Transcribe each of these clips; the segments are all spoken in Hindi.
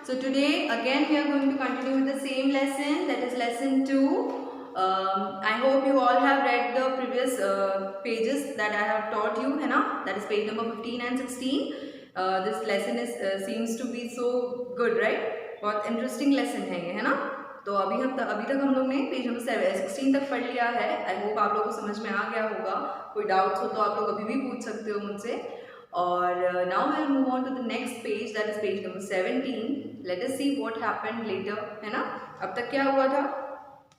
So today again we are going to continue with the same lesson, that is lesson 2. I hope you all have read the previous pages that I have taught you, है ना? That is page number 15 and 16. This lesson is seems to be so good, right? बहुत interesting lesson है ये, है ना? तो अभी तक हम लोग ने पेज नंबर 16 तक पढ़ लिया है. आई होप आप लोगों को समझ में आ गया होगा. कोई डाउट्स हो तो आप लोग अभी भी पूछ सकते हो मुझसे. और now will move on to the next page, that is page number 17. Let us see what happened later, है ना? अब तक क्या हुआ था?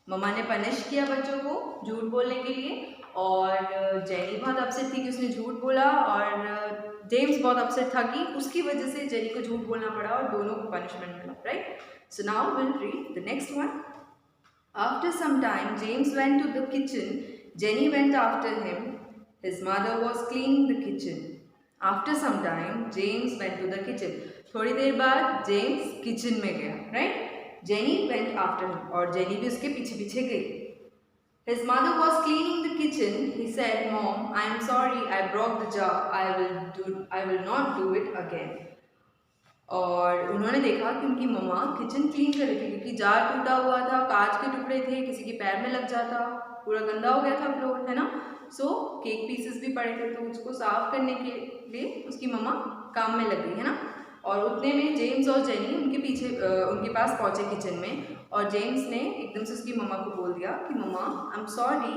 मम्मा ने पनिश किया बच्चों को झूठ बोलने के लिए, और जेनी बहुत अपसेट थी कि उसने झूठ बोला, और जेम्स बहुत अपसेट था कि उसकी वजह से जेनी को झूठ बोलना पड़ा और दोनों को पनिशमेंट मिला, right? So now will read the next one. After some time, James went to the kitchen. Jenny went after him. His mother was cleaning the kitchen. After some time, James went to the kitchen. थोड़ी देर बाद जेम्स किचन में गया, right? Jenny went after him, और जेनी भी उसके पीछे पीछे गई. His mother was cleaning the kitchen. He said, "Mom, I am sorry. I broke the jar. I will not do it again." और उन्होंने देखा कि उनकी मम्मा किचन क्लीन कर रही थी, क्योंकि जार टूटा हुआ था, कांच के टुकड़े थे, किसी के पैर में लग जाता, पूरा गंदा हो गया था फ्लोर, है ना? सो केक पीसेस भी पड़े थे, तो उसको साफ करने के लिए उसकी मम्मा काम में लग गई, है ना? और उतने में जेम्स और जेनी उनके पास पहुंचे किचन में, और जेम्स ने एकदम से उसकी मम्मा को बोल दिया कि mama, I am sorry,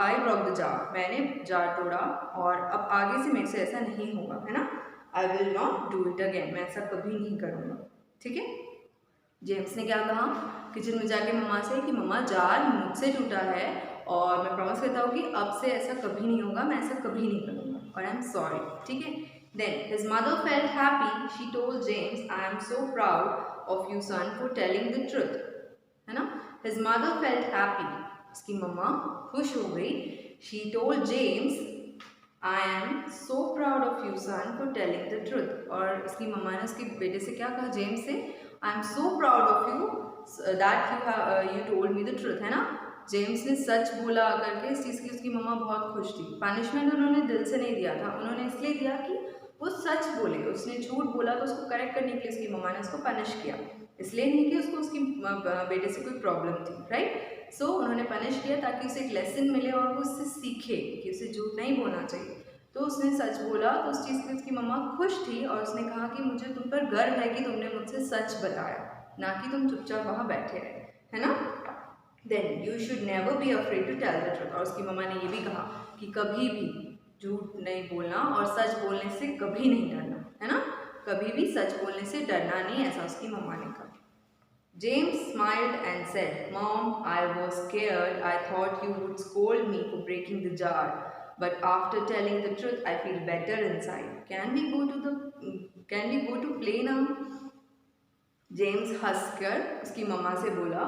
I broke the jar. मैंने जार तोड़ा और अब आगे से मेरे से ऐसा नहीं होगा, है ना? I will not do it again. मैं ऐसा कभी नहीं करूँगा, ठीक है? जेम्स ने क्या कहा किचन में जाके मम्मा से कि मम्मा, जार मुझसे टूटा है और मैं प्रॉमिस करता हूँ कि अब से ऐसा कभी नहीं होगा, मैं ऐसा कभी नहीं करूँगा, और आई एम सॉरी, ठीक है? Then his mother felt happy. She told James, I am so proud of you son for telling the truth, है ना? His mother felt happy. उसकी मम्मा खुश हो गई. She told James, I am so proud of you son for telling the truth. और उसकी मम्मा ने उसके बेटे से क्या कहा, जेम्स से, आई am so proud of you that you told me the truth, है ना? जेम्स ने सच बोला करके इस चीज़ की उसकी मम्मा बहुत खुश थी. पनिशमेंट उन्होंने दिल से नहीं दिया था, उन्होंने इसलिए दिया कि वो सच बोले. उसने झूठ बोला तो उसको करेक्ट करने के लिए उसकी मम्मा ने उसको पनिश किया, इसलिए नहीं कि उसको उसकी बेटे से कोई प्रॉब्लम थी, राइट? सो उन्होंने पनिश किया ताकि उसे एक लेसन मिले और वो उससे सीखे कि उसे झूठ नहीं बोलना चाहिए. तो उसने सच बोला, तो उस चीज़ की उसकी मम्मा खुश थी, और उसने कहा कि मुझे तुम पर गर्व है कि तुमने मुझसे सच बताया, ना कि तुम चुपचाप वहाँ बैठे रहे, है ना? Then you should never be afraid to tell the truth. और उसकी मम्मा ने ये भी कहा कि कभी भी झूठ नहीं बोलना और सच बोलने से कभी नहीं डरना, है ना? कभी भी सच बोलने से डरना नहीं, ऐसा उसकी मम्मा ने कहा. James smiled and said, "Mom, I was scared. I thought you would scold me for breaking the jar. But after telling the truth, I feel better inside. Can we go to play now?" James हंसकर उसकी मम्मा से बोला,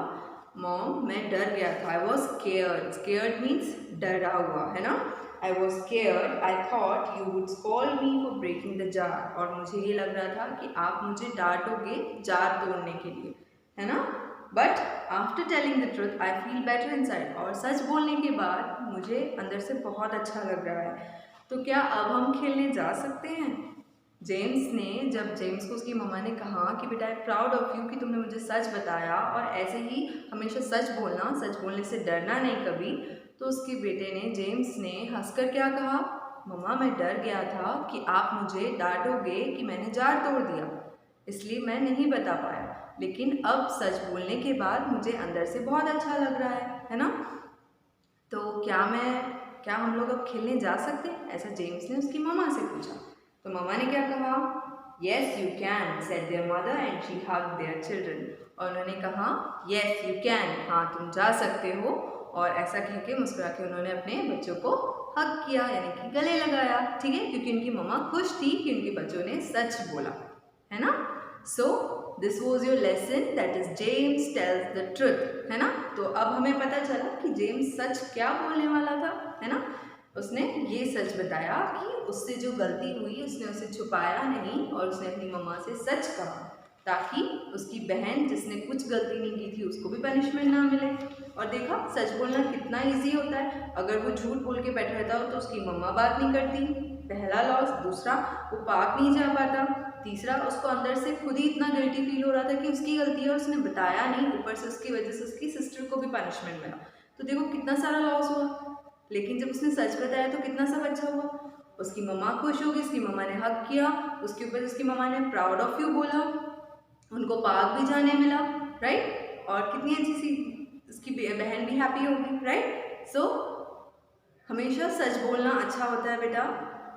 मॉम, मैं डर गया था. I was scared. Scared means डरा हुआ, है ना? I was scared. I thought you would scold me for breaking the jar. और मुझे ये लग रहा था कि आप मुझे डांटोगे जार तोड़ने के लिए, है ना? But after telling the truth I feel better inside. और सच बोलने के बाद मुझे अंदर से बहुत अच्छा लग रहा है. तो क्या अब हम खेलने जा सकते हैं? जब जेम्स को उसकी मम्मा ने कहा कि बेटा, I am proud of you कि तुमने मुझे सच बताया, और ऐसे ही हमेशा सच बोलना, सच बोलने से डरना नहीं कभी. तो उसके बेटे ने, जेम्स ने हंसकर क्या कहा, मम्मा, मैं डर गया था कि आप मुझे डांटोगे कि मैंने जार तोड़ दिया, इसलिए मैं नहीं बता पाया. लेकिन अब सच बोलने के बाद मुझे अंदर से बहुत अच्छा लग रहा है ना? तो क्या हम लोग अब खेलने जा सकते हैं? ऐसा जेम्स ने उसकी मम्मा से पूछा. तो मम्मा ने क्या कहा, yes you can, said there mother and she hugged their children. और उन्होंने कहा, येस यू कैन, हाँ तुम जा सकते हो. और ऐसा कह के मुस्कुरा के उन्होंने अपने बच्चों को हग किया, यानी कि गले लगाया, ठीक है? क्योंकि उनकी मम्मा खुश थी कि उनके बच्चों ने सच बोला, है ना? So this was your lesson, that is James tells the truth, है ना? तो अब हमें पता चला कि जेम्स सच क्या बोलने वाला था, है ना? उसने ये सच बताया कि उससे जो गलती हुई उसने उसे छुपाया नहीं, और उसने अपनी मम्मा से सच कहा, ताकि उसकी बहन जिसने कुछ गलती नहीं की थी उसको भी पनिशमेंट ना मिले. और देखा, सच बोलना कितना इजी होता है. अगर वो झूठ बोल के बैठा रहता हो तो उसकी मम्मा बात नहीं करती, पहला लॉस। दूसरा, वो पार्क नहीं जा पाता। तीसरा, उसको अंदर से खुद ही इतना गिल्टी फील हो रहा था कि उसकी गलती है, उसने बताया नहीं, ऊपर से उसकी वजह से उसकी सिस्टर को भी पनिशमेंट मिला। तो देखो कितना सारा लॉस हुआ। लेकिन जब उसने सच बताया तो कितना सब अच्छा हुआ। उसकी मम्मा खुश हो गई, उसकी मम्मा ने हक किया, उसके ऊपर उसकी मम्मा ने प्राउड ऑफ यू बोला, उनको पार्क भी जाने मिला, राइट। और कितनी अच्छी सी उसकी बहन भी हैप्पी हो गई, राइट। सो हमेशा सच बोलना अच्छा होता है बेटा।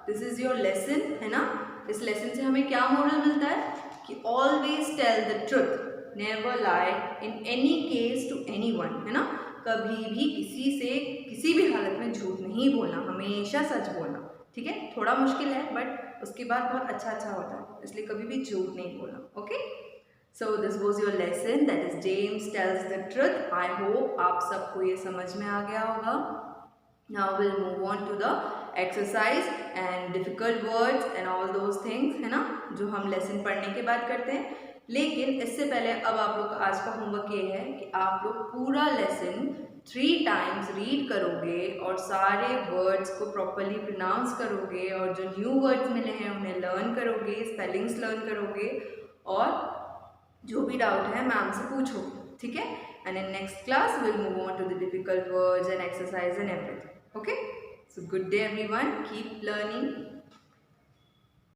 दिस इज योर लेसन, है ना। इस लेसन से हमें क्या मॉरल मिलता है कि always tell the truth, never lie in any case to anyone, है ना। कभी भी किसी से किसी भी हालत में झूठ नहीं बोलना, हमेशा सच बोलना, ठीक है। थोड़ा मुश्किल है बट उसके बाद बहुत अच्छा अच्छा होता है, इसलिए कभी भी झूठ नहीं बोलना, okay. So this was your lesson, that is James tells the truth. I hope आप सबको ये समझ में आ गया होगा। Now we'll move on to the exercise and difficult words and all those things, है ना, जो हम लेसन पढ़ने के बाद करते हैं। लेकिन इससे पहले अब आप लोग का आज का होमवर्क ये है कि आप लोग पूरा लेसन 3 टाइम्स रीड करोगे और सारे वर्ड्स को प्रॉपरली प्रोनाउंस करोगे, और जो न्यू वर्ड्स मिले हैं उन्हें लर्न करोगे, स्पेलिंग्स लर्न करोगे, और जो भी डाउट है मैम से पूछोगे, ठीक है। And in next class we'll move on to the difficult words and exercise and everything. Okay, so good day everyone, keep learning.